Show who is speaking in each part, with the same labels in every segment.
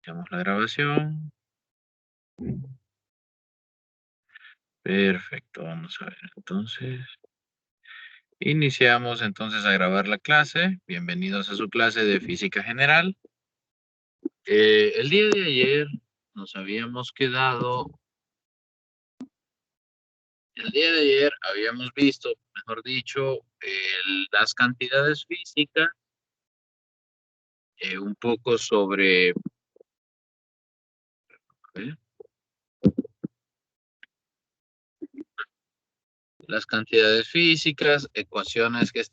Speaker 1: Iniciamos la grabación. Perfecto, vamos a ver entonces. Iniciamos entonces a grabar la clase. Bienvenidos a su clase de física general. El día de ayer nos habíamos quedado, el día de ayer habíamos visto, mejor dicho, las cantidades físicas, un poco sobre, ¿eh? Las cantidades físicas, ecuaciones que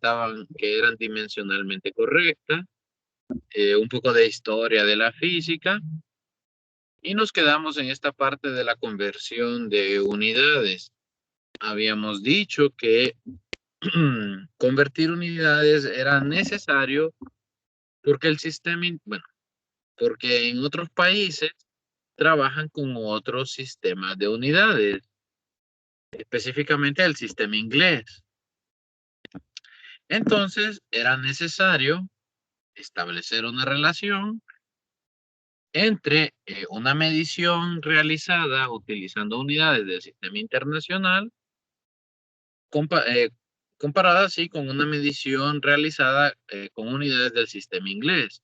Speaker 1: eran dimensionalmente correctas, un poco de historia de la física. Y nos quedamos en esta parte de la conversión de unidades. Habíamos dicho que convertir unidades era necesario porque el sistema, bueno, porque en otros países trabajan con otros sistemas de unidades, específicamente el sistema inglés. Entonces era necesario establecer una relación entre una medición realizada utilizando unidades del sistema internacional compa- eh, comparada así con una medición realizada con unidades del sistema inglés.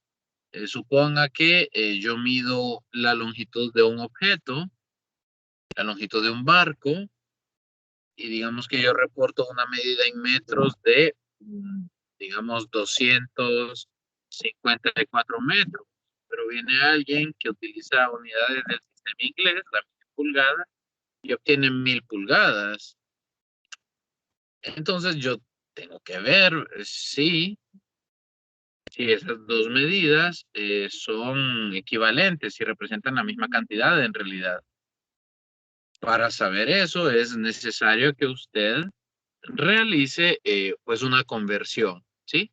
Speaker 1: Suponga que yo mido la longitud de un objeto, la longitud de un barco, y digamos que yo reporto una medida en metros de, digamos, 254 metros. Pero viene alguien que utiliza unidades del sistema inglés, la pulgada, y obtiene 1000 pulgadas. Entonces yo tengo que ver si esas dos medidas son equivalentes y representan la misma cantidad en realidad. Para saber eso es necesario que usted realice pues una conversión, ¿sí?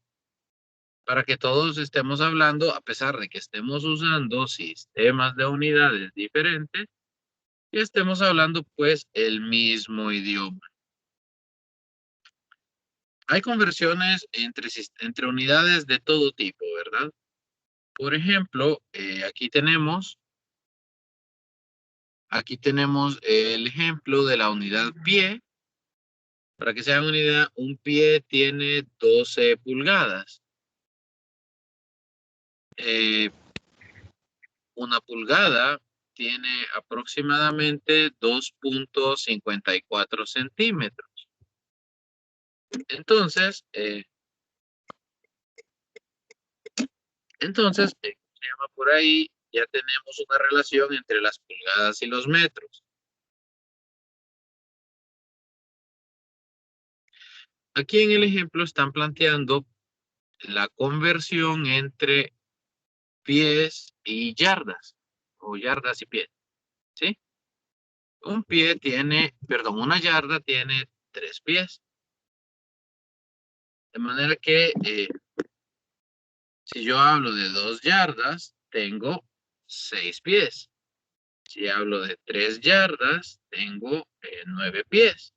Speaker 1: Para que todos estemos hablando, a pesar de que estemos usando sistemas de unidades diferentes, y estemos hablando pues el mismo idioma. Hay conversiones entre unidades de todo tipo, ¿verdad? Por ejemplo, aquí tenemos el ejemplo de la unidad pie. Para que se hagan una idea, un pie tiene 12 pulgadas. Eh, una pulgada tiene aproximadamente 2,54 centímetros. Entonces, se llama por ahí, ya tenemos una relación entre las pulgadas y los metros. Aquí en el ejemplo están planteando la conversión entre pies y yardas, o yardas y pies, ¿sí? Una yarda tiene 3 pies. De manera que si yo hablo de 2 yardas, tengo 6 pies. Si hablo de 3 yardas, tengo 9 pies.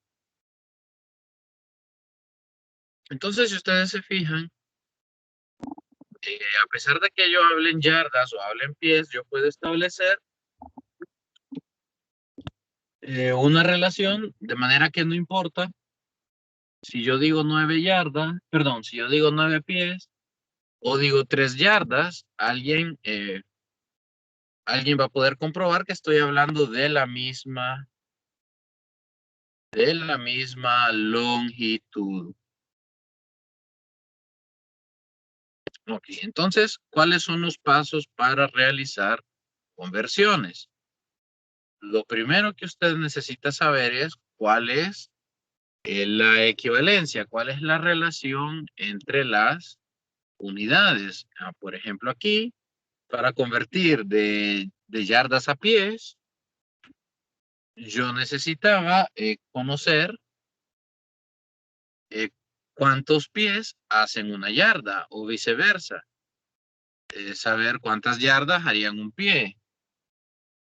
Speaker 1: Entonces, si ustedes se fijan, a pesar de que yo hable en yardas o hable en pies, yo puedo establecer una relación de manera que no importa si yo digo 9 yardas, perdón, si yo digo 9 pies o digo 3 yardas, alguien va a poder comprobar que estoy hablando de la misma longitud. Ok, entonces, ¿cuáles son los pasos para realizar conversiones? Lo primero que usted necesita saber es cuál es la equivalencia, cuál es la relación entre las unidades. Por ejemplo, aquí, para convertir de yardas a pies, yo necesitaba conocer eh, cuántos pies hacen una yarda o viceversa. Saber cuántas yardas harían un pie.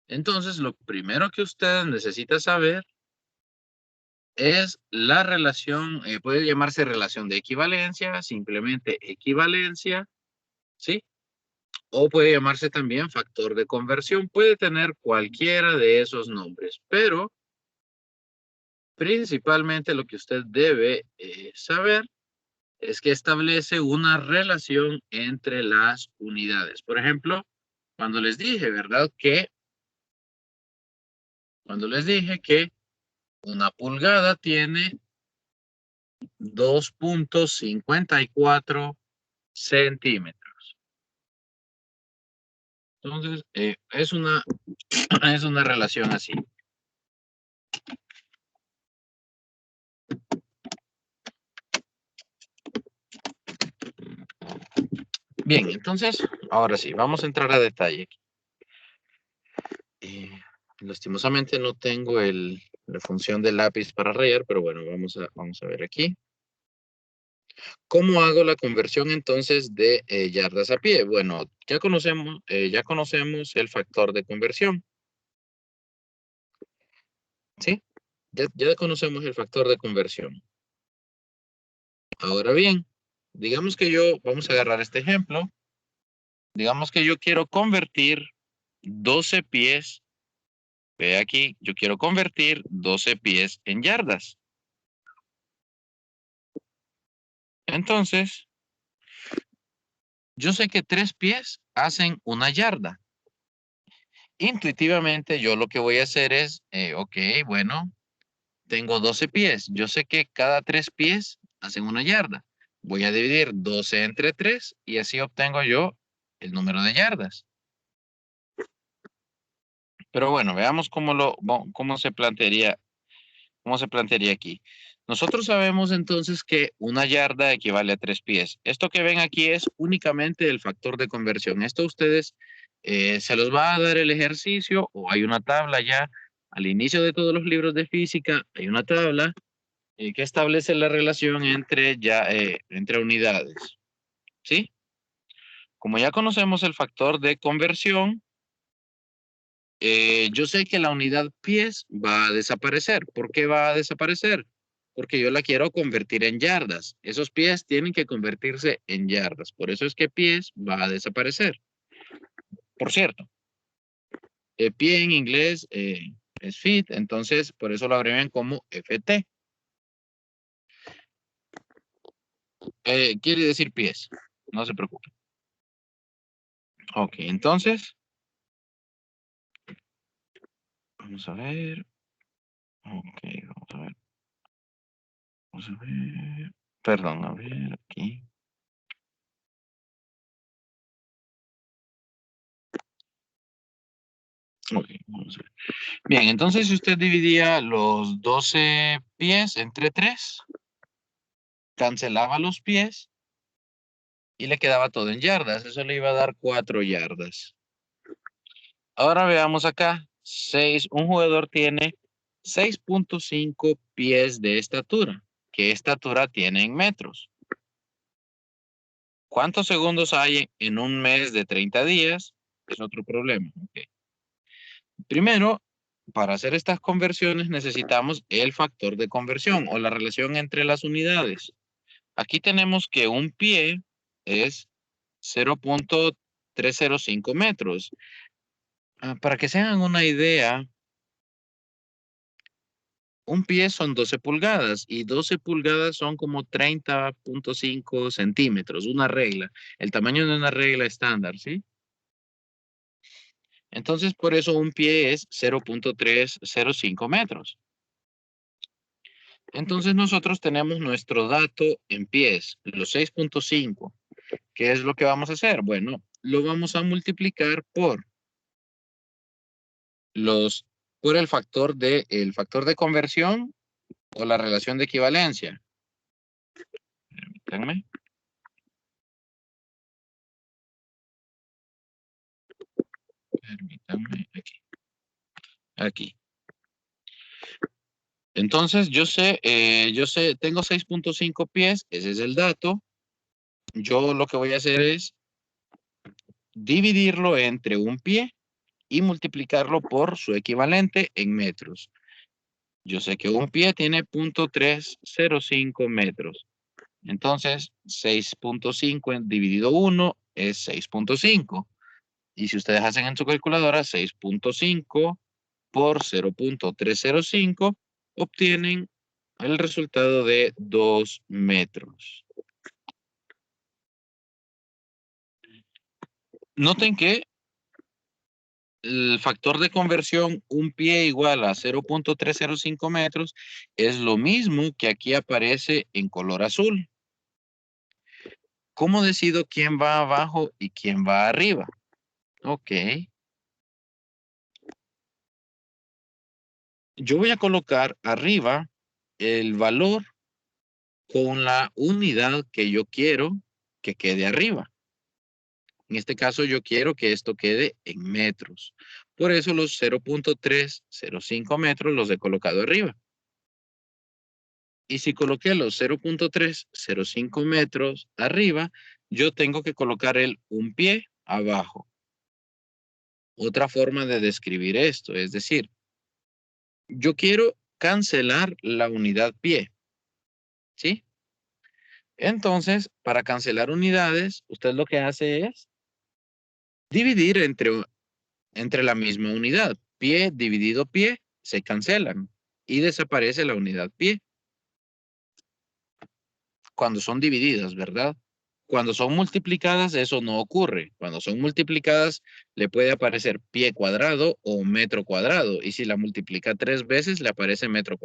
Speaker 1: Entonces, lo primero que usted necesita saber es la relación, puede llamarse relación de equivalencia, simplemente equivalencia, ¿sí? o puede llamarse también factor de conversión. Puede tener cualquiera de esos nombres, pero principalmente lo que usted debe saber es que establece una relación entre las unidades. Por ejemplo, cuando les dije, ¿verdad? Cuando les dije que una pulgada tiene 2.54 centímetros. Entonces, es una relación así. Bien, entonces, ahora sí, vamos a entrar a detalle aquí. Lastimosamente no tengo la función del lápiz para rayar, pero bueno, vamos a ver aquí. ¿Cómo hago la conversión entonces de yardas a pie? Bueno, ya conocemos el factor de conversión, ¿sí? Ya conocemos el factor de conversión. Ahora bien, digamos que vamos a agarrar este ejemplo, digamos que yo quiero convertir 12 pies, ve aquí, yo quiero convertir 12 pies en yardas. Entonces, yo sé que 3 pies hacen una yarda. Intuitivamente yo lo que voy a hacer es, ok, bueno, tengo 12 pies. Yo sé que cada 3 pies hacen una yarda. Voy a dividir 12 entre 3 y así obtengo yo el número de yardas. Pero bueno, veamos cómo se plantearía aquí. Nosotros sabemos entonces que una yarda equivale a 3 pies. Esto que ven aquí es únicamente el factor de conversión. Esto a ustedes se los va a dar el ejercicio o hay una tabla ya al inicio de todos los libros de física. Hay una tabla que establece la relación entre unidades. ¿Sí? Como ya conocemos el factor de conversión, yo sé que la unidad pies va a desaparecer. ¿Por qué va a desaparecer? Porque yo la quiero convertir en yardas. Esos pies tienen que convertirse en yardas. Por eso es que pies va a desaparecer. Por cierto, pie en inglés es feet, entonces por eso lo abrevian como FT. Quiere decir pies. No se preocupe. Ok, entonces, vamos a ver. Ok, vamos a ver. Vamos a ver. Perdón, a ver aquí. Ok, vamos a ver. Bien, entonces si usted dividía los 12 pies entre 3, cancelaba los pies y le quedaba todo en yardas. Eso le iba a dar 4 yardas. Ahora veamos acá. Un jugador tiene 6.5 pies de estatura. ¿Qué estatura tiene en metros? ¿Cuántos segundos hay en un mes de 30 días? Es otro problema. Ok. Primero, para hacer estas conversiones necesitamos el factor de conversión o la relación entre las unidades. Aquí tenemos que un pie es 0.305 metros. Para que se hagan una idea, un pie son 12 pulgadas y 12 pulgadas son como 30.5 centímetros, una regla, el tamaño de una regla estándar, ¿sí? Entonces, por eso un pie es 0.305 metros. Entonces, nosotros tenemos nuestro dato en pies, los 6.5. ¿Qué es lo que vamos a hacer? Bueno, lo vamos a multiplicar los, por el factor de conversión o la relación de equivalencia. Permítanme. Permítanme aquí. Aquí. Entonces, tengo 6.5 pies, ese es el dato. Yo lo que voy a hacer es dividirlo entre un pie y multiplicarlo por su equivalente en metros. Yo sé que un pie tiene 0.305 metros. Entonces, 6.5 dividido 1 es 6.5. Y si ustedes hacen en su calculadora 6.5 por 0.305, obtienen el resultado de 2 metros. Noten que el factor de conversión, un pie igual a 0.305 metros, es lo mismo que aquí aparece en color azul. ¿Cómo decido quién va abajo y quién va arriba? Ok. Yo voy a colocar arriba el valor con la unidad que yo quiero que quede arriba. En este caso yo quiero que esto quede en metros. Por eso los 0.305 metros los he colocado arriba. Y si coloqué los 0.305 metros arriba, yo tengo que colocar el un pie abajo. Otra forma de describir esto, es decir, yo quiero cancelar la unidad pie, ¿sí? Entonces, para cancelar unidades, usted lo que hace es dividir entre la misma unidad. Pie dividido pie, se cancelan y desaparece la unidad pie. Cuando son divididas, ¿verdad? Cuando son multiplicadas, eso no ocurre. Cuando son multiplicadas, le puede aparecer pie cuadrado o metro cuadrado. Y si la multiplica 3 veces, le aparece metro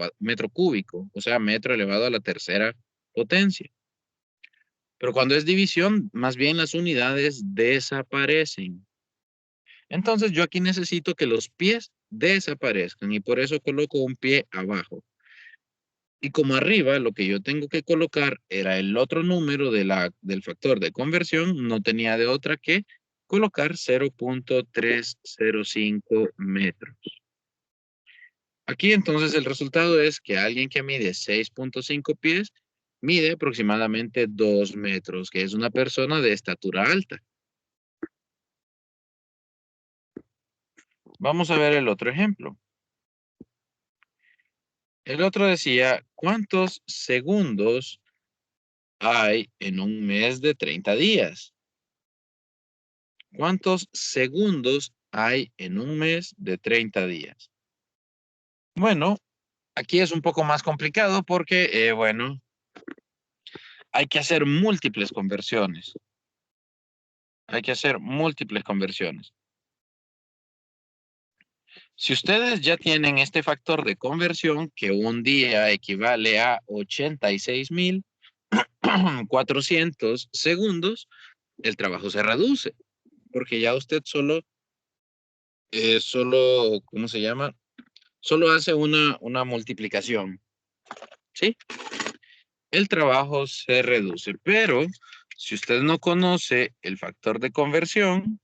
Speaker 1: cúbico, o sea, metro elevado a la tercera potencia. Pero cuando es división, más bien las unidades desaparecen. Entonces yo aquí necesito que los pies desaparezcan y por eso coloco un pie abajo. Y como arriba lo que yo tengo que colocar era el otro número del factor de conversión, no tenía de otra que colocar 0.305 metros. Aquí entonces el resultado es que alguien que mide 6.5 pies mide aproximadamente 2 metros, que es una persona de estatura alta. Vamos a ver el otro ejemplo. El otro decía, ¿cuántos segundos hay en un mes de 30 días? ¿Cuántos segundos hay en un mes de 30 días? Bueno, aquí es un poco más complicado porque, bueno, hay que hacer múltiples conversiones. Hay que hacer múltiples conversiones. Si ustedes ya tienen este factor de conversión, que un día equivale a 86.400 segundos, el trabajo se reduce, porque ya usted ¿cómo se llama? Solo hace una multiplicación, ¿sí? El trabajo se reduce, pero si usted no conoce el factor de conversión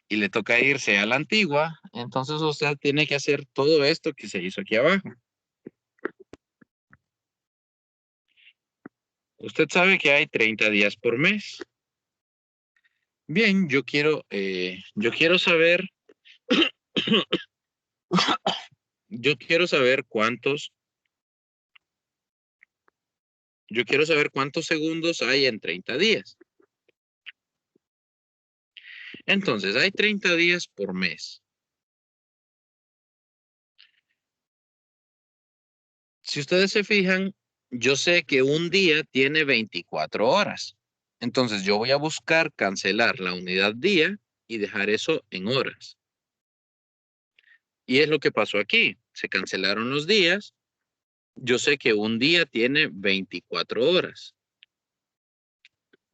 Speaker 1: y le toca irse a la antigua, entonces usted tiene que hacer todo esto que se hizo aquí abajo. Usted sabe que hay 30 días por mes. Bien, yo quiero saber cuántos segundos hay en 30 días. Entonces, hay 30 días por mes. Si ustedes se fijan, yo sé que un día tiene 24 horas. Entonces, yo voy a buscar cancelar la unidad día y dejar eso en horas. Y es lo que pasó aquí. Se cancelaron los días. Yo sé que un día tiene 24 horas.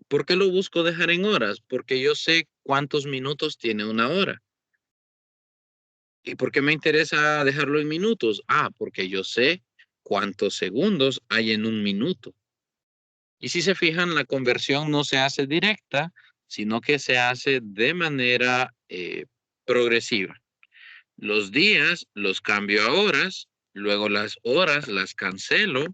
Speaker 1: ¿Por qué lo busco dejar en horas? Porque yo sé cuántos minutos tiene una hora. ¿Y por qué me interesa dejarlo en minutos? Ah, porque yo sé cuántos segundos hay en un minuto. Y si se fijan, la conversión no se hace directa, sino que se hace de manera progresiva. Los días los cambio a horas, luego las horas las cancelo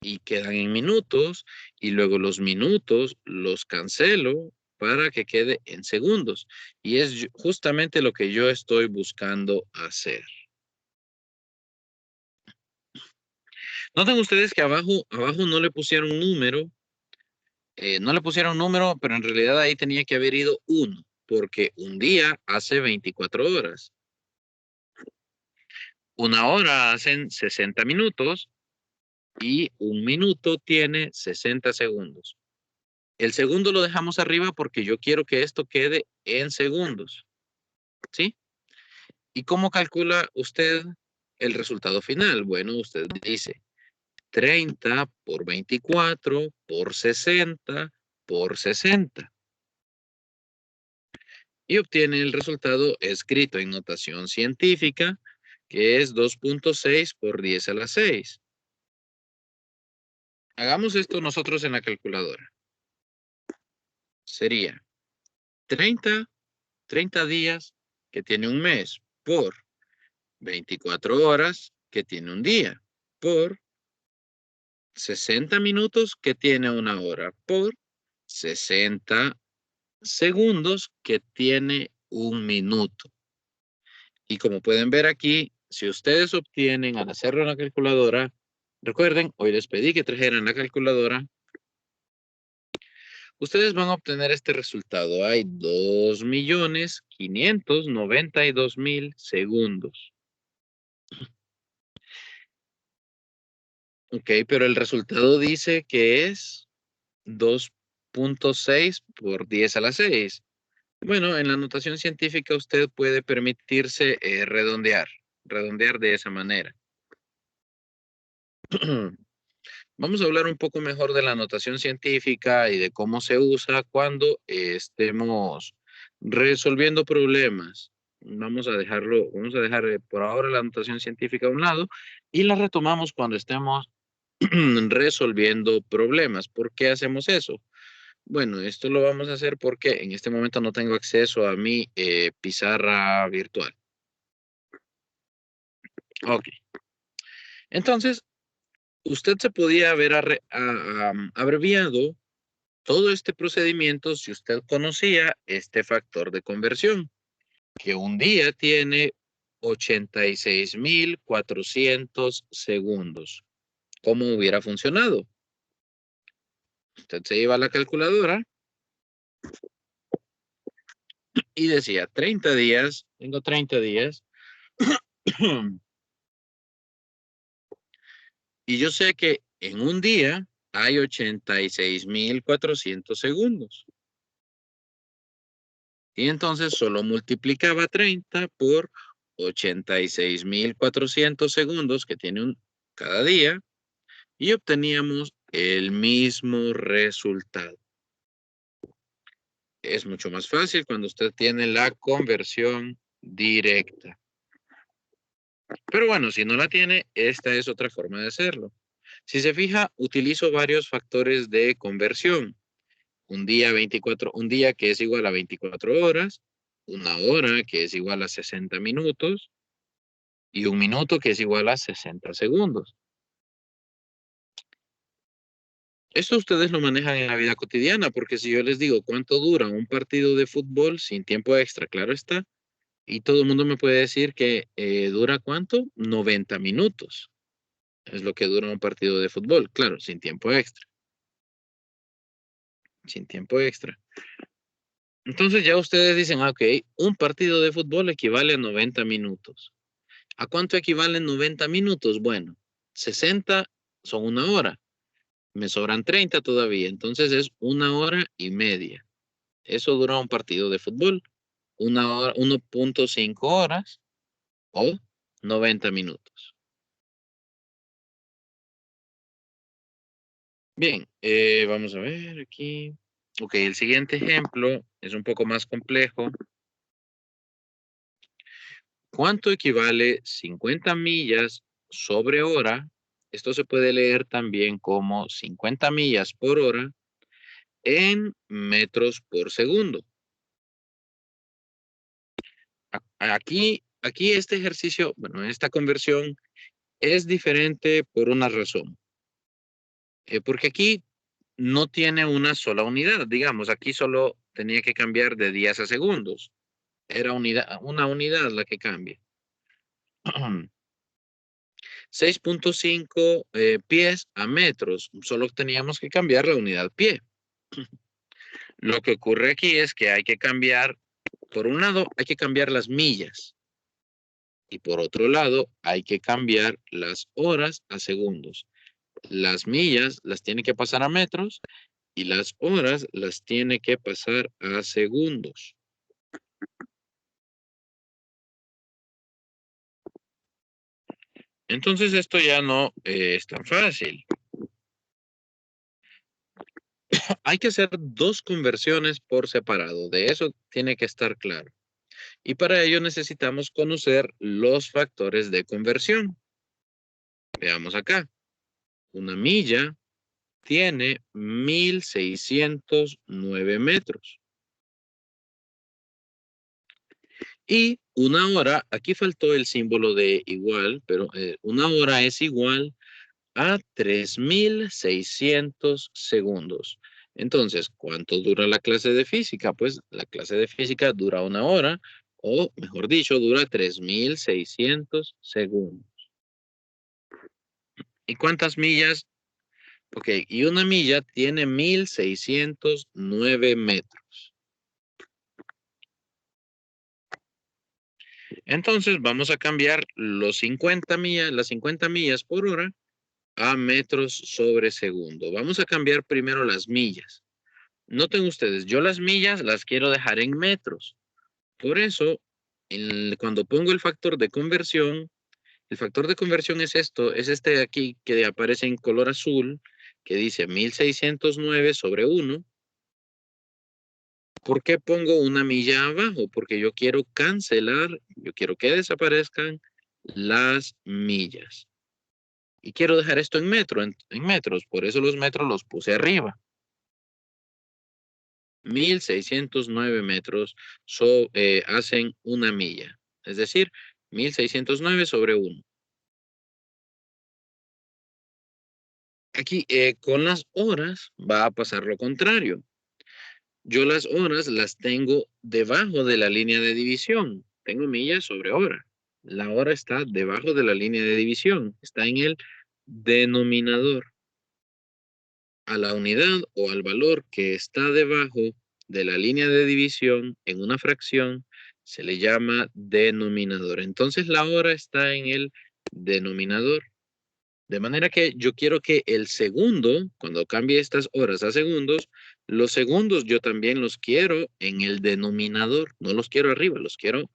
Speaker 1: y quedan en minutos, y luego los minutos los cancelo para que quede en segundos. Y es justamente lo que yo estoy buscando hacer. Noten ustedes que abajo no le pusieron número, pero en realidad ahí tenía que haber ido 1. porque un día hace 24 horas. Una hora hacen 60 minutos y un minuto tiene 60 segundos. El segundo lo dejamos arriba porque yo quiero que esto quede en segundos, ¿sí? ¿Y cómo calcula usted el resultado final? Bueno, usted dice 30 por 24 por 60 por 60. Y obtiene el resultado escrito en notación científica, que es 2.6 por 10 a la 6. Hagamos esto nosotros en la calculadora. Sería 30 días, que tiene un mes, por 24 horas, que tiene un día, por 60 minutos, que tiene una hora, por 60 segundos, que tiene un minuto. Y como pueden ver aquí, si ustedes obtienen al hacerlo en la calculadora, recuerden, hoy les pedí que trajeran la calculadora, ustedes van a obtener este resultado. Hay 2.592.000 segundos. Ok, pero el resultado dice que es 2.6 por 10 a la 6. Bueno, en la notación científica usted puede permitirse redondear de esa manera. Vamos a hablar un poco mejor de la notación científica y de cómo se usa cuando estemos resolviendo problemas. Vamos a dejar por ahora la notación científica a un lado y la retomamos cuando estemos resolviendo problemas. ¿Por qué hacemos eso? Bueno, esto lo vamos a hacer porque en este momento no tengo acceso a mi pizarra virtual. Ok. Entonces, usted se podía haber abreviado todo este procedimiento si usted conocía este factor de conversión, que un día tiene 86.400 segundos. ¿Cómo hubiera funcionado? Usted se iba a la calculadora y decía 30 días, tengo 30 días, y yo sé que en un día hay 86.400 segundos. Y entonces solo multiplicaba 30 por 86.400 segundos que tiene cada día y obteníamos el mismo resultado. Es mucho más fácil cuando usted tiene la conversión directa. Pero bueno, si no la tiene, esta es otra forma de hacerlo. Si se fija, utilizo varios factores de conversión. Un día que es igual a 24 horas, una hora que es igual a 60 minutos y un minuto que es igual a 60 segundos. Esto ustedes lo manejan en la vida cotidiana, porque si yo les digo cuánto dura un partido de fútbol sin tiempo extra, claro está, y todo el mundo me puede decir que dura cuánto, 90 minutos. Es lo que dura un partido de fútbol, claro, sin tiempo extra. Sin tiempo extra. Entonces ya ustedes dicen, ok, un partido de fútbol equivale a 90 minutos. ¿A cuánto equivalen 90 minutos? Bueno, 60 son una hora. Me sobran 30 todavía. Entonces es una hora y media. Eso dura un partido de fútbol. Una hora, 1.5 horas o 90 minutos. Bien, vamos a ver aquí. Ok, el siguiente ejemplo es un poco más complejo. ¿Cuánto equivale 50 millas sobre hora? Esto se puede leer también como 50 millas por hora en metros por segundo. Aquí este ejercicio, bueno, esta conversión es diferente por una razón. Porque aquí no tiene una sola unidad, digamos, aquí solo tenía que cambiar de días a segundos. Era una unidad la que cambia. 6.5 pies a metros, solo teníamos que cambiar la unidad pie. Lo que ocurre aquí es que hay que cambiar por un lado hay que cambiar las millas y por otro lado hay que cambiar las horas a segundos. Las millas las tiene que pasar a metros y las horas las tiene que pasar a segundos. Entonces esto ya no es tan fácil. Hay que hacer dos conversiones por separado. De eso tiene que estar claro. Y para ello necesitamos conocer los factores de conversión. Veamos acá. Una milla tiene 1609 metros. Y una hora, aquí faltó el símbolo de igual, pero una hora es igual a 3600 segundos. Entonces, ¿cuánto dura la clase de física? Pues la clase de física dura una hora, o mejor dicho, dura 3600 segundos. ¿Y cuántas millas? Ok, y una milla tiene 1609 metros. Entonces, vamos a cambiar los 50 millas, las 50 millas por hora a metros sobre segundo. Vamos a cambiar primero las millas. Noten ustedes, yo las millas las quiero dejar en metros. Por eso, cuando pongo el factor de conversión es esto, es este de aquí que aparece en color azul, que dice 1609 sobre 1. ¿Por qué pongo una milla abajo? Porque yo quiero cancelar, yo quiero que desaparezcan las millas. Y quiero dejar esto en metros, por eso los metros los puse arriba. 1609 metros hacen una milla, es decir, 1609 sobre 1. Aquí con las horas va a pasar lo contrario. Yo las horas las tengo debajo de la línea de división. Tengo millas sobre hora. La hora está debajo de la línea de división. Está en el denominador. A la unidad o al valor que está debajo de la línea de división en una fracción se le llama denominador. Entonces la hora está en el denominador. De manera que yo quiero que el segundo, cuando cambie estas horas a segundos, los segundos yo también los quiero en el denominador. No los quiero arriba, los quiero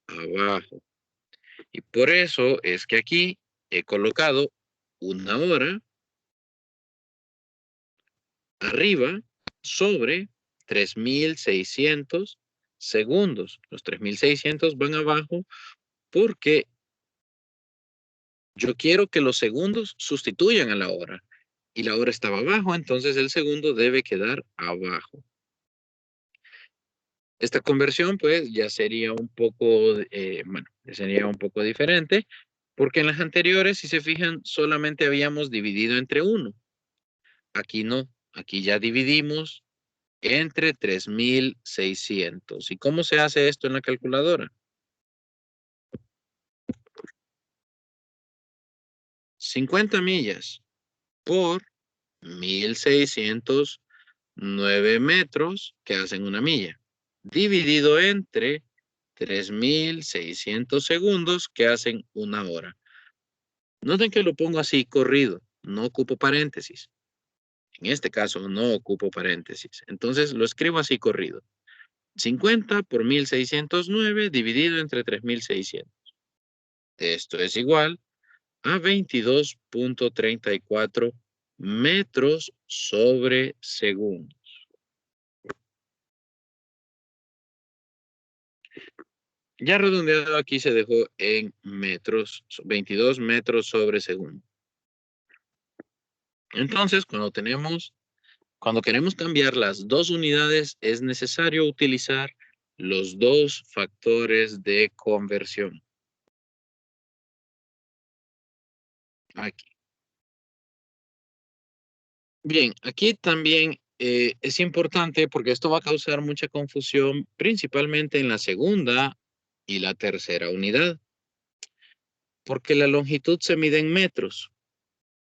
Speaker 1: abajo. Y por eso es que aquí he colocado una hora arriba sobre 3600 segundos. Los 3600 van abajo porque yo quiero que los segundos sustituyan a la hora. Y la hora estaba abajo, entonces el segundo debe quedar abajo. Esta conversión, pues, ya sería un poco, bueno, ya sería un poco diferente, porque en las anteriores, si se fijan, solamente habíamos dividido entre 1. Aquí no, aquí ya dividimos entre 3600. ¿Y cómo se hace esto en la calculadora? 50 millas por 1609 metros, que hacen una milla, dividido entre 3600 segundos, que hacen una hora. Noten que lo pongo así corrido, no ocupo paréntesis. En este caso no ocupo paréntesis. Entonces lo escribo así corrido. 50 por 1609 dividido entre 3600. Esto es igual a 22.34 metros sobre segundo. Ya redondeado aquí se dejó en metros, 22 metros sobre segundo. Entonces, cuando queremos cambiar las dos unidades, es necesario utilizar los dos factores de conversión. Aquí. Bien, aquí también es importante porque esto va a causar mucha confusión, principalmente en la segunda y la tercera unidad, porque la longitud se mide en metros,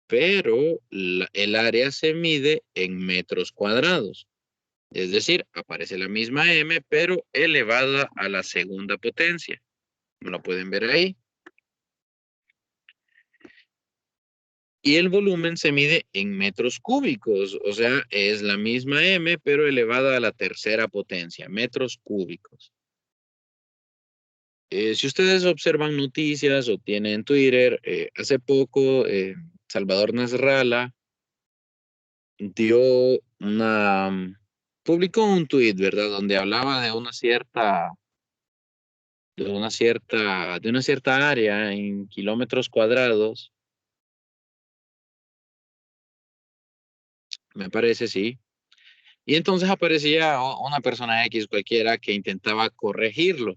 Speaker 1: pero el área se mide en metros cuadrados. Es decir, aparece la misma m, pero elevada a la segunda potencia. ¿Me lo pueden ver ahí? Y el volumen se mide en metros cúbicos, o sea, es la misma m, pero elevada a la tercera potencia, metros cúbicos. Si ustedes observan noticias o tienen Twitter, hace poco Salvador Nasralla dio publicó un tweet, ¿verdad? Donde hablaba de una cierta área en kilómetros cuadrados, me parece, sí. Y entonces aparecía una persona X cualquiera que intentaba corregirlo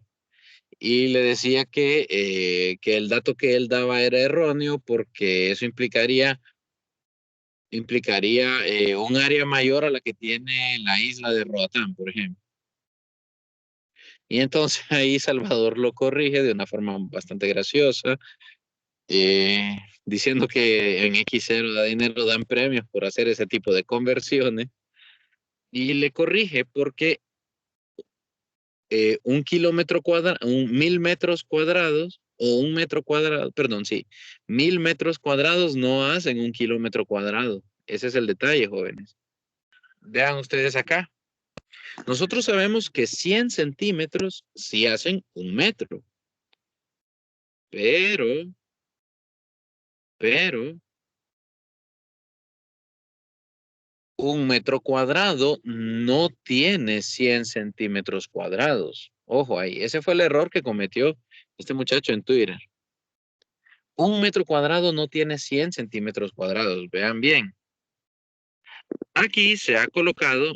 Speaker 1: y le decía que el dato que él daba era erróneo porque eso implicaría un área mayor a la que tiene la isla de Roatán, por ejemplo. Y entonces ahí Salvador lo corrige de una forma bastante graciosa, eh, diciendo que en X0 da dinero, dan premios por hacer ese tipo de conversiones. Y le corrige porque un kilómetro cuadrado, 1000 metros cuadrados o un metro cuadrado, perdón, sí, 1000 metros cuadrados no hacen un kilómetro cuadrado. Ese es el detalle, jóvenes. Vean ustedes acá. Nosotros sabemos que 100 centímetros sí hacen un metro, pero, pero, un metro cuadrado no tiene 100 centímetros cuadrados. Ojo ahí, ese fue el error que cometió este muchacho en Twitter. Un metro cuadrado no tiene 100 centímetros cuadrados. Vean bien. Aquí se ha colocado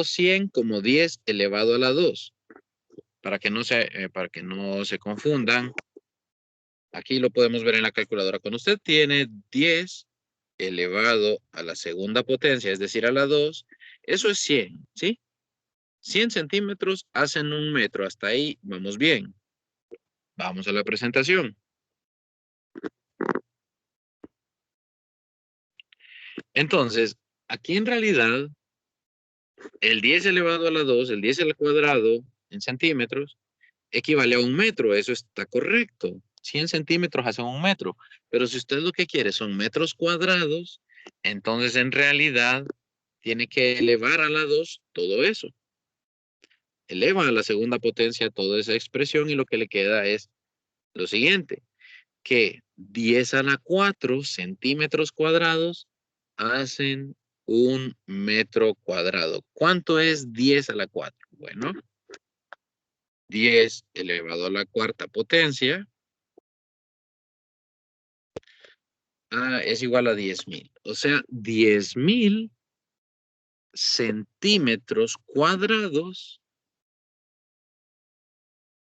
Speaker 1: 100 como 10 elevado a la 2. Para que no se confundan. Aquí lo podemos ver en la calculadora. Cuando usted tiene 10 elevado a la segunda potencia, es decir, a la 2, eso es 100, ¿sí? 100 centímetros hacen un metro. Hasta ahí vamos bien. Vamos a la presentación. Entonces, aquí en realidad, el 10 elevado a la 2, el 10 al cuadrado en centímetros, equivale a un metro. Eso está correcto. 100 centímetros hacen un metro. Pero si usted lo que quiere son metros cuadrados, entonces en realidad tiene que elevar a la 2 todo eso. Eleva a la segunda potencia toda esa expresión y lo que le queda es lo siguiente, que 10 a la 4 centímetros cuadrados hacen un metro cuadrado. ¿Cuánto es 10 a la 4? Bueno, 10 elevado a la cuarta potencia es igual a 10.000. O sea, 10.000 centímetros cuadrados,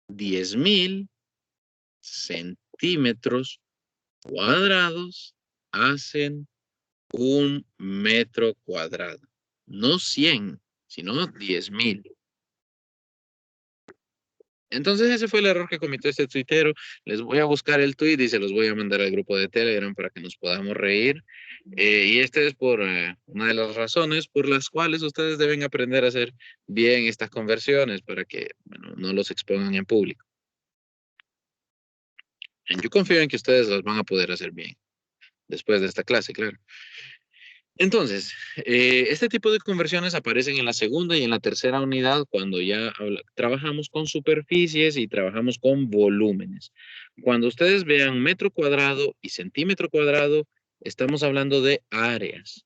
Speaker 1: 10.000 centímetros cuadrados hacen un metro cuadrado. No 100, sino 10.000. Entonces ese fue el error que cometió este tuitero. Les voy a buscar el tweet y se los voy a mandar al grupo de Telegram para que nos podamos reír. Y este es por una de las razones por las cuales ustedes deben aprender a hacer bien estas conversiones para que bueno, no los expongan en público. Yo confío en que ustedes las van a poder hacer bien después de esta clase, claro. Entonces, este tipo de conversiones aparecen en la segunda y en la tercera unidad cuando ya trabajamos con superficies y trabajamos con volúmenes. Cuando ustedes vean metro cuadrado y centímetro cuadrado, estamos hablando de áreas.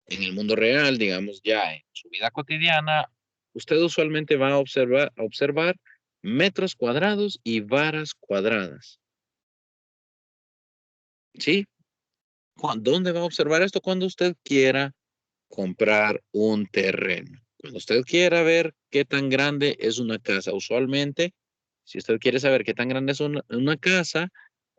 Speaker 1: En el mundo real, digamos ya en su vida cotidiana, usted usualmente va a observar metros cuadrados y varas cuadradas. ¿Sí? ¿Dónde va a observar esto? Cuando usted quiera comprar un terreno. Cuando usted quiera ver qué tan grande es una casa, usualmente, si usted quiere saber qué tan grande es una casa,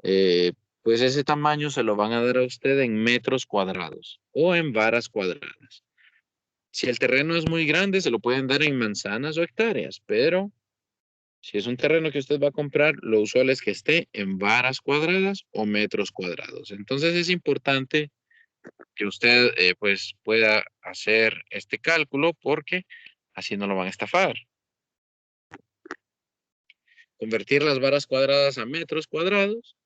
Speaker 1: eh, pues ese tamaño se lo van a dar a usted en metros cuadrados o en varas cuadradas. Si el terreno es muy grande, se lo pueden dar en manzanas o hectáreas, pero si es un terreno que usted va a comprar, lo usual es que esté en varas cuadradas o metros cuadrados. Entonces es importante que usted pues pueda hacer este cálculo porque así no lo van a estafar. Convertir las varas cuadradas a metros cuadrados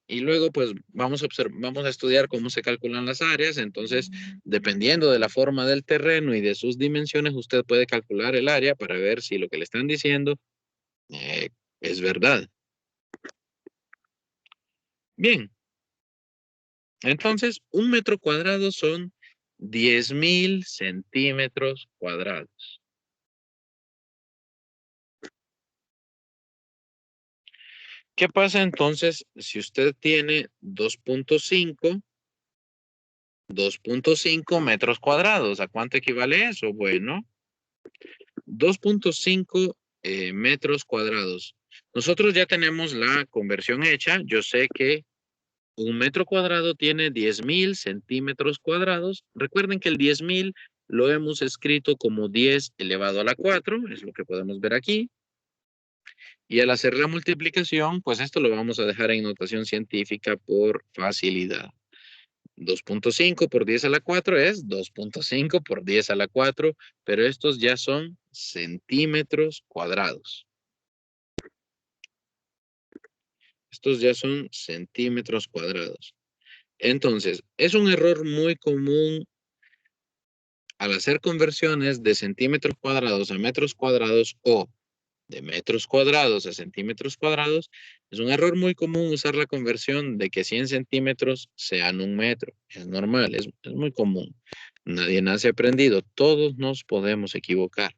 Speaker 1: y luego pues vamos a estudiar cómo se calculan las áreas. Entonces, dependiendo de la forma del terreno y de sus dimensiones, usted puede calcular el área para ver si lo que le están diciendo es verdad. Bien, entonces un metro cuadrado son 10.000 centímetros cuadrados. ¿Qué pasa entonces si usted tiene 2.5 metros cuadrados? ¿A cuánto equivale eso? Bueno, 2.5 metros cuadrados. Nosotros ya tenemos la conversión hecha. Yo sé que un metro cuadrado tiene 10.000 centímetros cuadrados. Recuerden que el 10.000 lo hemos escrito como 10 elevado a la 4, es lo que podemos ver aquí. Y al hacer la multiplicación, pues esto lo vamos a dejar en notación científica por facilidad. 2.5 por 10 a la 4 es 2.5 por 10 a la 4, pero estos ya son centímetros cuadrados. Estos ya son centímetros cuadrados. Entonces, es un error muy común al hacer conversiones de centímetros cuadrados a metros cuadrados o de metros cuadrados a centímetros cuadrados, es un error muy común usar la conversión de que 100 centímetros sean un metro. Es normal, es muy común. Nadie nace aprendido. Todos nos podemos equivocar.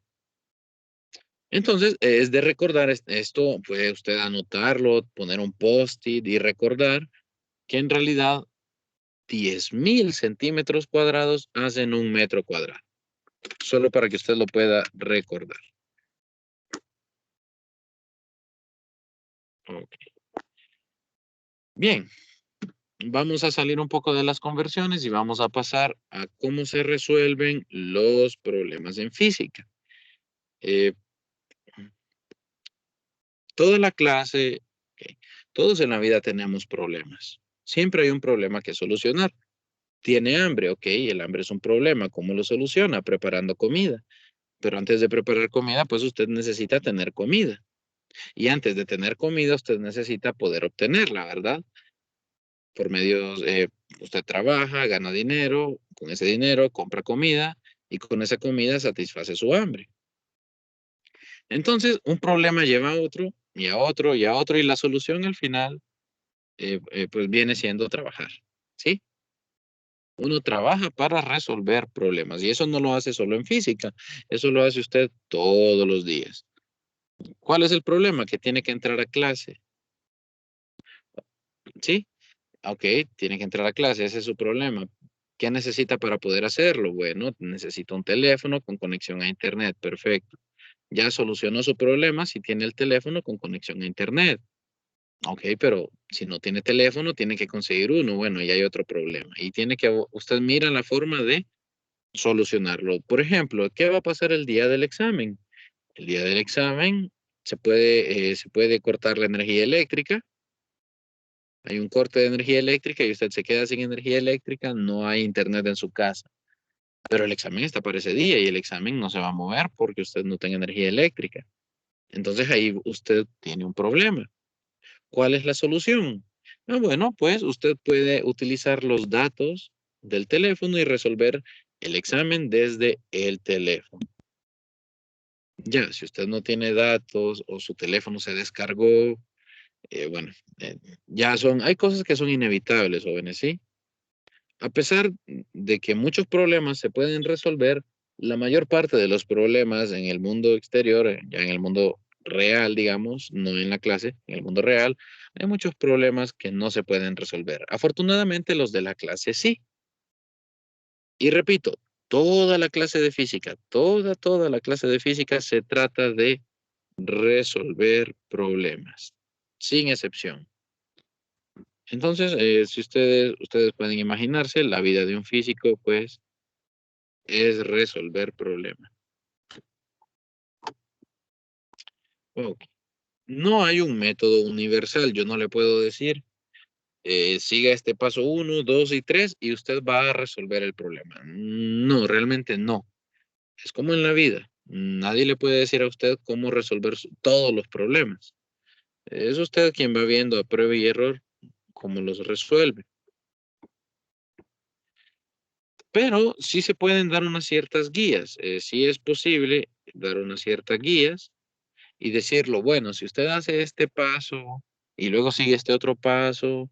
Speaker 1: Entonces, es de recordar esto, puede usted anotarlo, poner un post-it y recordar que en realidad 10.000 centímetros cuadrados hacen un metro cuadrado. Solo para que usted lo pueda recordar. Ok. Bien, vamos a salir un poco de las conversiones y vamos a pasar a cómo se resuelven los problemas en física. Eh, toda la clase, ok, todos en la vida tenemos problemas. Siempre hay un problema que solucionar. Tiene hambre, ok, el hambre es un problema. ¿Cómo lo soluciona? Preparando comida. Pero antes de preparar comida, pues usted necesita tener comida. Y antes de tener comida, usted necesita poder obtenerla, ¿verdad? Por medios, usted trabaja, gana dinero, con ese dinero compra comida y con esa comida satisface su hambre. Entonces, un problema lleva a otro y a otro y a otro y la solución al final, pues viene siendo trabajar, ¿sí? Uno trabaja para resolver problemas y eso no lo hace solo en física, eso lo hace usted todos los días. ¿Cuál es el problema? Que tiene que entrar a clase, ¿sí? Ok, tiene que entrar a clase, ese es su problema. ¿Qué necesita para poder hacerlo? Bueno, necesita un teléfono con conexión a Internet. Perfecto. Ya solucionó su problema si tiene el teléfono con conexión a Internet. Ok, pero si no tiene teléfono, tiene que conseguir uno. Bueno, ya hay otro problema. Y tiene que, usted mira la forma de solucionarlo. Por ejemplo, ¿qué va a pasar el día del examen? El día del examen se puede cortar la energía eléctrica. Hay un corte de energía eléctrica y usted se queda sin energía eléctrica, no hay internet en su casa. Pero el examen está para ese día y el examen no se va a mover porque usted no tenga energía eléctrica. Entonces ahí usted tiene un problema. ¿Cuál es la solución? Bueno, pues usted puede utilizar los datos del teléfono y resolver el examen desde el teléfono. Ya, si usted no tiene datos o su teléfono se descargó, bueno, hay cosas que son inevitables, jóvenes, ¿sí? A pesar de que muchos problemas se pueden resolver, la mayor parte de los problemas en el mundo exterior, ya en el mundo real, digamos, no en la clase, en el mundo real, hay muchos problemas que no se pueden resolver. Afortunadamente, los de la clase sí. Y repito, toda la clase de física, toda la clase de física se trata de resolver problemas, sin excepción. Entonces, si ustedes pueden imaginarse, la vida de un físico, pues, es resolver problemas. Ok. No hay un método universal. Yo no le puedo decir, siga este paso 1, 2 y 3 y usted va a resolver el problema. No, realmente no. Es como en la vida. Nadie le puede decir a usted cómo resolver todos los problemas. Es usted quien va viendo a prueba y error cómo los resuelve. Pero sí se pueden dar unas ciertas guías. Sí es posible dar unas ciertas guías y decirlo, bueno, si usted hace este paso y luego sigue este otro paso,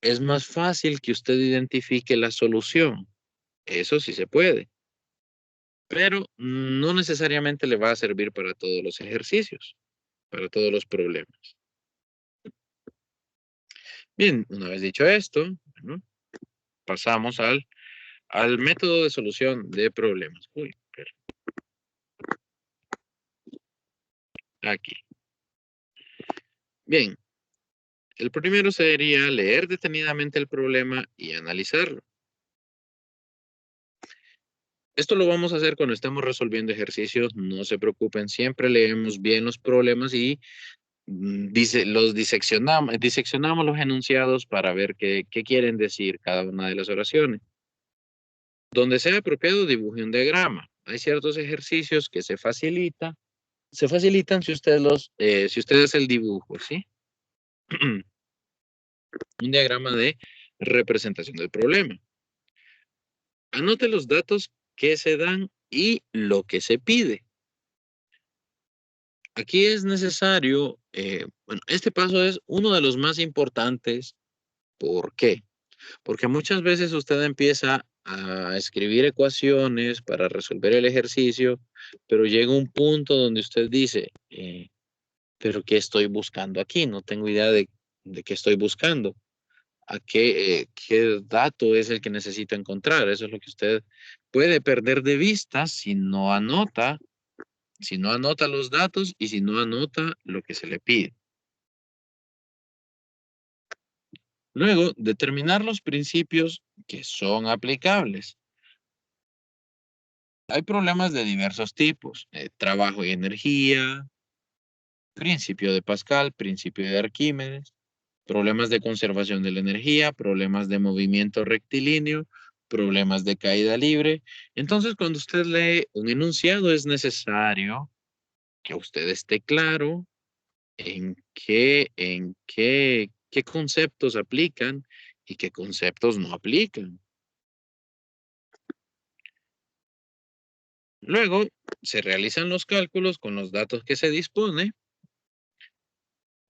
Speaker 1: es más fácil que usted identifique la solución. Eso sí se puede, pero no necesariamente le va a servir para todos los ejercicios, para todos los problemas. Bien, una vez dicho esto, bueno, pasamos al método de solución de problemas. Uy, espera, aquí. Bien, el primero sería leer detenidamente el problema y analizarlo. Esto lo vamos a hacer cuando estemos resolviendo ejercicios. No se preocupen, siempre leemos bien los problemas y los diseccionamos los enunciados para ver qué quieren decir cada una de las oraciones. Donde sea apropiado, dibuje un diagrama. Hay ciertos ejercicios que se facilitan si usted hace el dibujo, ¿sí? Un diagrama de representación del problema. Anote los datos que se dan y lo que se pide. Aquí es necesario, bueno, este paso es uno de los más importantes. ¿Por qué? Porque muchas veces usted empieza a escribir ecuaciones para resolver el ejercicio, pero llega un punto donde usted dice, pero ¿qué estoy buscando aquí? No tengo idea de qué estoy buscando. ¿Qué dato es el que necesito encontrar? Eso es lo que usted puede perder de vista si no anota los datos y si no anota lo que se le pide. Luego, determinar los principios que son aplicables. Hay problemas de diversos tipos, trabajo y energía, principio de Pascal, principio de Arquímedes, problemas de conservación de la energía, problemas de movimiento rectilíneo, problemas de caída libre. Entonces, cuando usted lee un enunciado, es necesario que usted esté claro qué conceptos aplican y qué conceptos no aplican. Luego, se realizan los cálculos con los datos que se dispone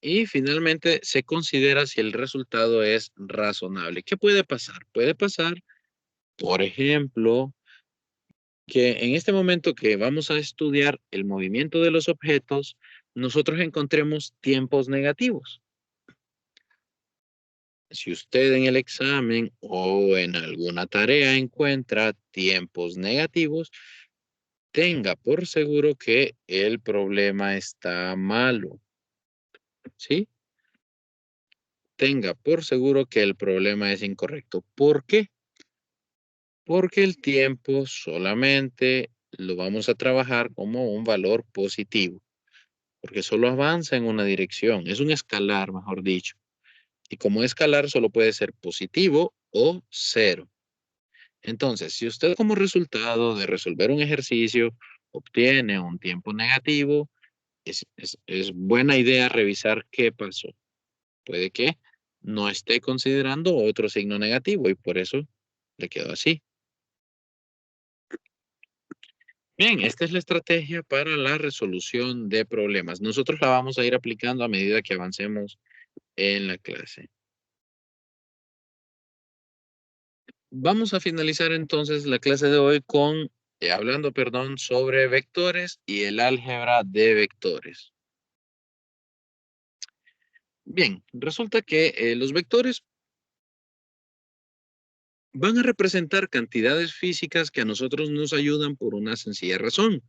Speaker 1: y finalmente se considera si el resultado es razonable. ¿Qué puede pasar? Puede pasar, por ejemplo, que en este momento que vamos a estudiar el movimiento de los objetos, nosotros encontremos tiempos negativos. Si usted en el examen o en alguna tarea encuentra tiempos negativos, tenga por seguro que el problema está malo, ¿sí? Tenga por seguro que el problema es incorrecto. ¿Por qué? Porque el tiempo solamente lo vamos a trabajar como un valor positivo, porque solo avanza en una dirección, es un escalar, mejor dicho. Y como escalar solo puede ser positivo o cero. Entonces, si usted como resultado de resolver un ejercicio obtiene un tiempo negativo, es buena idea revisar qué pasó. Puede que no esté considerando otro signo negativo y por eso le quedó así. Bien, esta es la estrategia para la resolución de problemas. Nosotros la vamos a ir aplicando a medida que avancemos en la clase. Vamos a finalizar entonces la clase de hoy hablando, perdón, sobre vectores y el álgebra de vectores. Bien, resulta que los vectores van a representar cantidades físicas que a nosotros nos ayudan por una sencilla razón,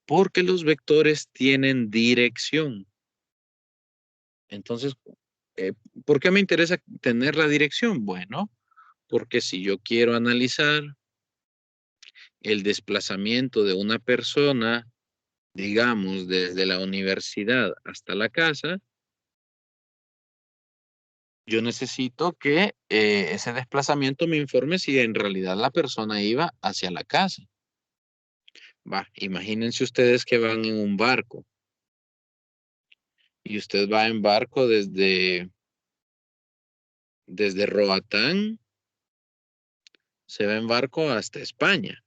Speaker 1: porque los vectores tienen dirección. Entonces, eh, ¿por qué me interesa tener la dirección? Bueno, porque si yo quiero analizar el desplazamiento de una persona, digamos, desde la universidad hasta la casa, yo necesito que ese desplazamiento me informe si en realidad la persona iba hacia la casa. Va, imagínense ustedes que van en un barco y usted va en barco desde Roatán, se va en barco hasta España.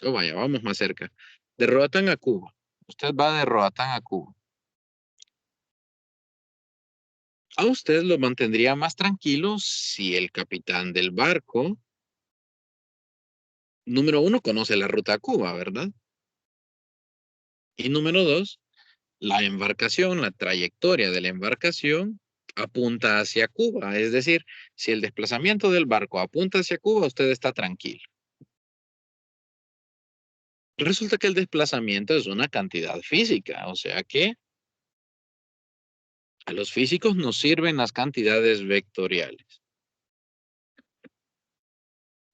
Speaker 1: Oh, vaya, vamos más cerca. De Roatán a Cuba. Usted va de Roatán a Cuba. A usted lo mantendría más tranquilo si el capitán del barco, número uno, conoce la ruta a Cuba, ¿verdad? Y número dos, la embarcación, la trayectoria de la embarcación apunta hacia Cuba. Es decir, si el desplazamiento del barco apunta hacia Cuba, usted está tranquilo. Resulta que el desplazamiento es una cantidad física, o sea que a los físicos nos sirven las cantidades vectoriales.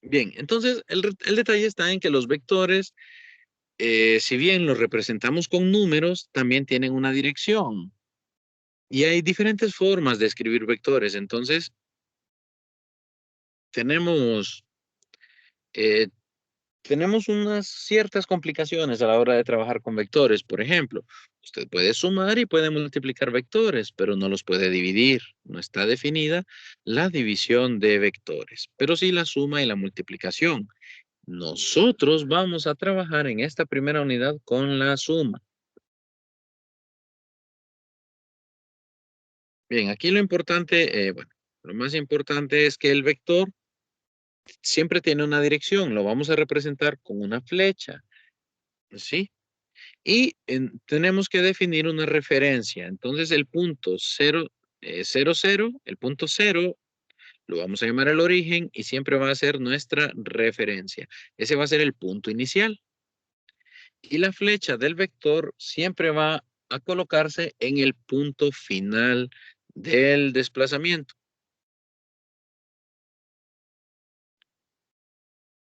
Speaker 1: Bien, entonces el detalle está en que los vectores, si bien los representamos con números, también tienen una dirección. Y hay diferentes formas de escribir vectores. Entonces, tenemos, eh, tenemos unas ciertas complicaciones a la hora de trabajar con vectores. Por ejemplo, usted puede sumar y puede multiplicar vectores, pero no los puede dividir. No está definida la división de vectores, pero sí la suma y la multiplicación. Nosotros vamos a trabajar en esta primera unidad con la suma. Bien, aquí lo importante, bueno, lo más importante es que el vector siempre tiene una dirección. Lo vamos a representar con una flecha, ¿sí? Y tenemos que definir una referencia. Entonces el punto 0, 0, 0, el punto 0 lo vamos a llamar el origen y siempre va a ser nuestra referencia. Ese va a ser el punto inicial. Y la flecha del vector siempre va a colocarse en el punto final del desplazamiento.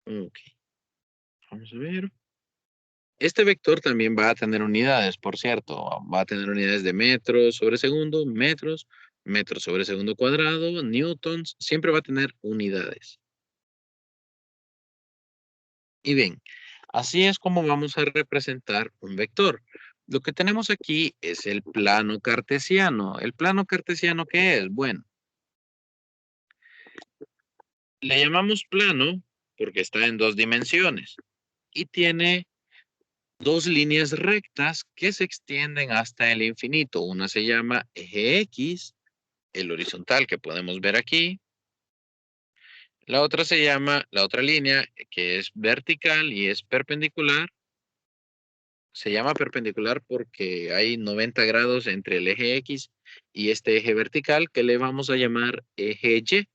Speaker 1: Ok, vamos a ver. Este vector también va a tener unidades, por cierto. Va a tener unidades de metros sobre segundo, metros, metros sobre segundo cuadrado, newtons. Siempre va a tener unidades. Y bien, así es como vamos a representar un vector. Lo que tenemos aquí es el plano cartesiano. ¿El plano cartesiano qué es? Bueno, le llamamos plano porque está en dos dimensiones y tiene dos líneas rectas que se extienden hasta el infinito. Una se llama eje X, el horizontal que podemos ver aquí. La otra se llama, la otra línea que es vertical y es perpendicular. Se llama perpendicular porque hay 90 grados entre el eje X y este eje vertical que le vamos a llamar eje Y.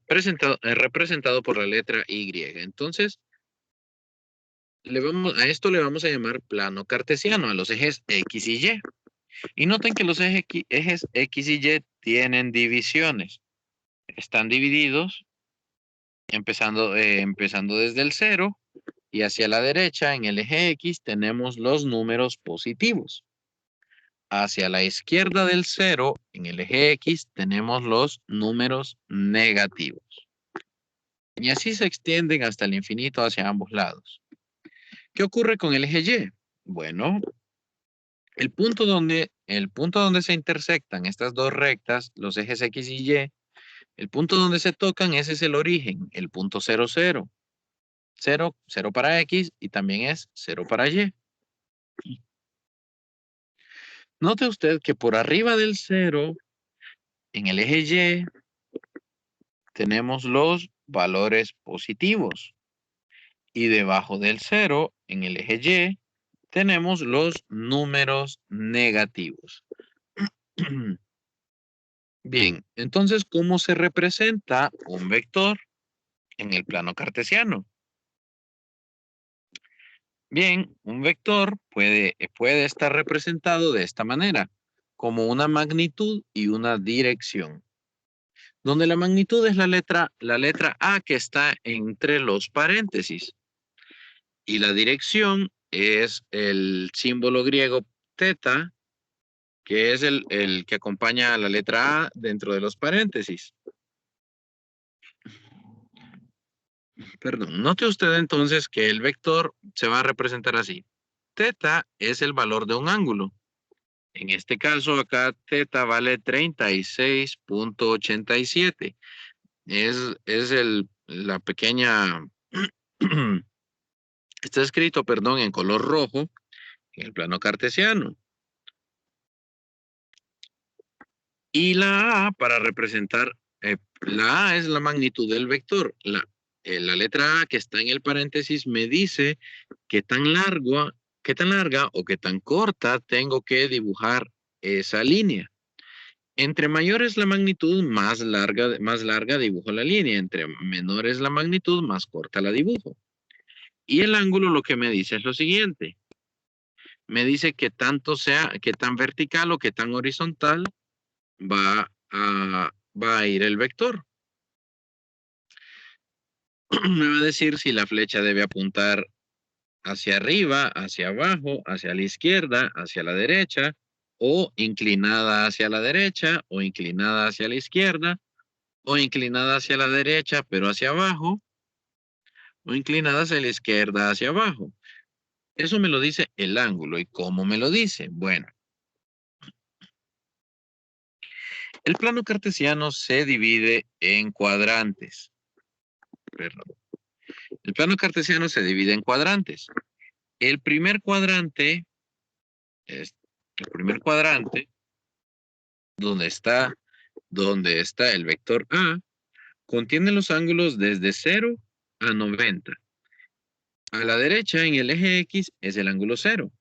Speaker 1: Representado por la letra Y. Entonces, a esto le vamos a llamar plano cartesiano, a los ejes X y Y. Y noten que los ejes X y Y tienen divisiones. Están divididos empezando desde el cero y hacia la derecha en el eje X tenemos los números positivos. Hacia la izquierda del cero en el eje X tenemos los números negativos. Y así se extienden hasta el infinito hacia ambos lados. ¿Qué ocurre con el eje Y? Bueno, el punto donde se intersectan estas dos rectas, los ejes X y Y, el punto donde se tocan, ese es el origen, el punto 0, 0. 0, 0 para X y también es 0 para Y. Note usted que por arriba del 0, en el eje Y, tenemos los valores positivos. Y debajo del 0, en el eje Y, tenemos los números negativos. Bien, entonces, ¿cómo se representa un vector en el plano cartesiano? Bien, un vector puede estar representado de esta manera, como una magnitud y una dirección, donde la magnitud es la letra A que está entre los paréntesis y la dirección es el símbolo griego teta que es el que acompaña a la letra A dentro de los paréntesis. Perdón, note usted entonces que el vector se va a representar así. Teta es el valor de un ángulo. En este caso acá teta vale 36.87. Es la pequeña, está escrito, perdón, en color rojo en el plano cartesiano. Y la A para representar, la A es la magnitud del vector. La letra A que está en el paréntesis me dice qué tan larga o qué tan corta tengo que dibujar esa línea. Entre mayor es la magnitud, más larga dibujo la línea. Entre menor es la magnitud, más corta la dibujo. Y el ángulo lo que me dice es lo siguiente. Me dice que que tan vertical o que tan horizontal va a ir el vector. Me va a decir si la flecha debe apuntar hacia arriba, hacia abajo, hacia la izquierda, hacia la derecha, o inclinada hacia la derecha, o inclinada hacia la izquierda, o inclinada hacia la derecha, pero hacia abajo, o inclinada hacia la izquierda, hacia abajo. Eso me lo dice el ángulo. ¿Y cómo me lo dice? Bueno, el plano cartesiano se divide en cuadrantes. Perdón. El plano cartesiano se divide en cuadrantes. El primer cuadrante es el primer cuadrante donde está el vector A, contiene los ángulos desde 0 a 90. A la derecha en el eje X es el ángulo 0.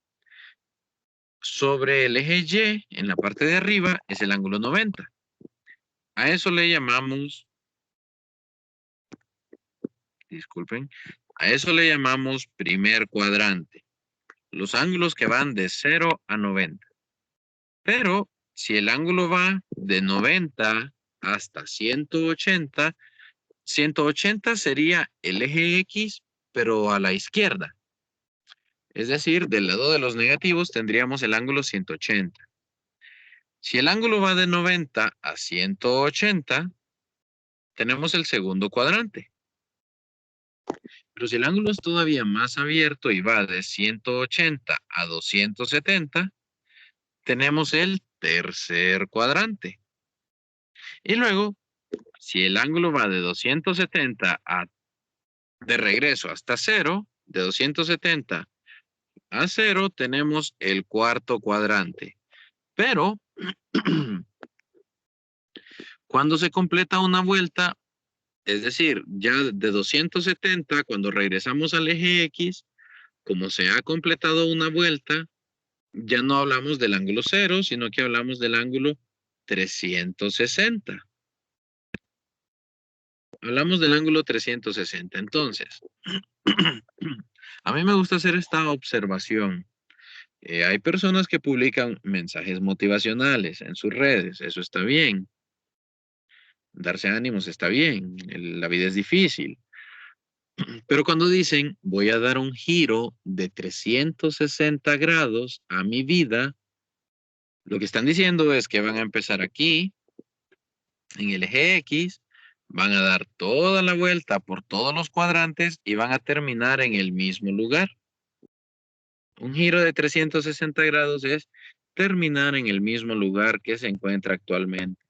Speaker 1: Sobre el eje Y, en la parte de arriba, es el ángulo 90. A eso le llamamos, disculpen, a eso le llamamos primer cuadrante. Los ángulos que van de 0 a 90. Pero si el ángulo va de 90 hasta 180, 180 sería el eje X, pero a la izquierda. Es decir, del lado de los negativos tendríamos el ángulo 180. Si el ángulo va de 90 a 180, tenemos el segundo cuadrante. Pero si el ángulo es todavía más abierto y va de 180 a 270, tenemos el tercer cuadrante. Y luego, si el ángulo va de 270 de regreso hasta 0, de 270 a 0, tenemos el cuarto cuadrante. Pero cuando se completa una vuelta, es decir, ya de 270, cuando regresamos al eje X, como se ha completado una vuelta, ya no hablamos del ángulo 0, sino que hablamos del ángulo 360. Hablamos del ángulo 360. Entonces, a mí me gusta hacer esta observación. Hay personas que publican mensajes motivacionales en sus redes. Eso está bien. Darse ánimos está bien. La vida es difícil. Pero cuando dicen voy a dar un giro de 360 grados a mi vida, lo que están diciendo es que van a empezar aquí, en el eje X, van a dar toda la vuelta por todos los cuadrantes y van a terminar en el mismo lugar. Un giro de 360 grados es terminar en el mismo lugar que se encuentra actualmente.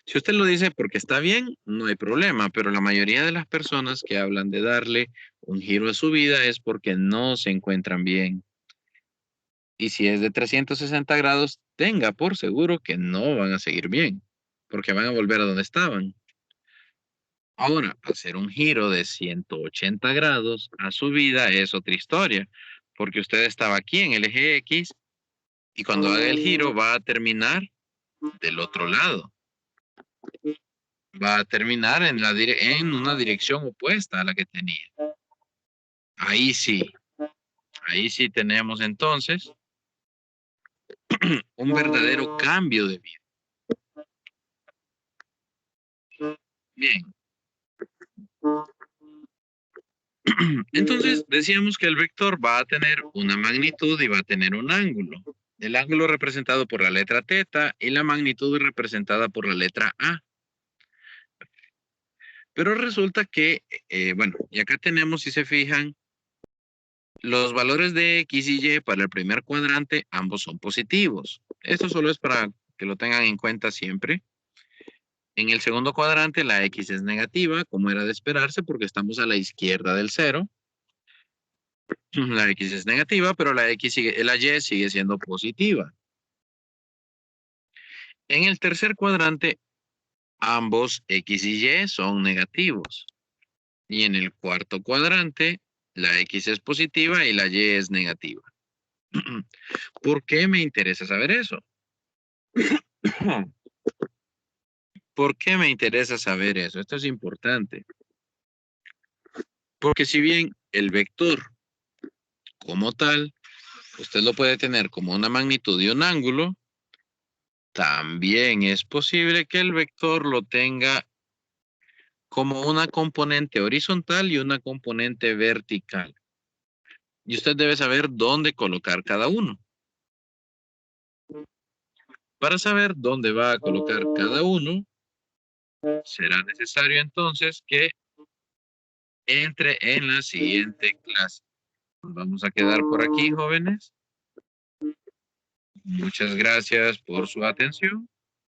Speaker 1: Si usted lo dice porque está bien, no hay problema, pero la mayoría de las personas que hablan de darle un giro a su vida es porque no se encuentran bien. Y si es de 360 grados, tenga por seguro que no van a seguir bien, porque van a volver a donde estaban. Ahora, hacer un giro de 180 grados a su vida es otra historia, porque usted estaba aquí en el eje X y cuando haga el giro va a terminar del otro lado. Va a terminar en una dirección opuesta a la que tenía. Ahí sí tenemos entonces un verdadero cambio de vida. Bien, Entonces, decíamos que el vector va a tener una magnitud y va a tener un ángulo. El ángulo representado por la letra teta y la magnitud representada por la letra A. Pero resulta que, bueno, y acá tenemos, si se fijan, los valores de X y Y para el primer cuadrante, ambos son positivos. Esto solo es para que lo tengan en cuenta siempre. En el segundo cuadrante, la X es negativa, como era de esperarse, porque estamos a la izquierda del cero. La X es negativa, pero la Y sigue siendo positiva. En el tercer cuadrante, ambos X y Y son negativos. Y en el cuarto cuadrante, la X es positiva y la Y es negativa. ¿Por qué me interesa saber eso? ¿Por qué me interesa saber eso? Esto es importante. Porque si bien el vector como tal, usted lo puede tener como una magnitud y un ángulo, también es posible que el vector lo tenga como una componente horizontal y una componente vertical. Y usted debe saber dónde colocar cada uno. Para saber dónde va a colocar cada uno, será necesario entonces que entre en la siguiente clase. Nos vamos a quedar por aquí, jóvenes. Muchas gracias por su atención.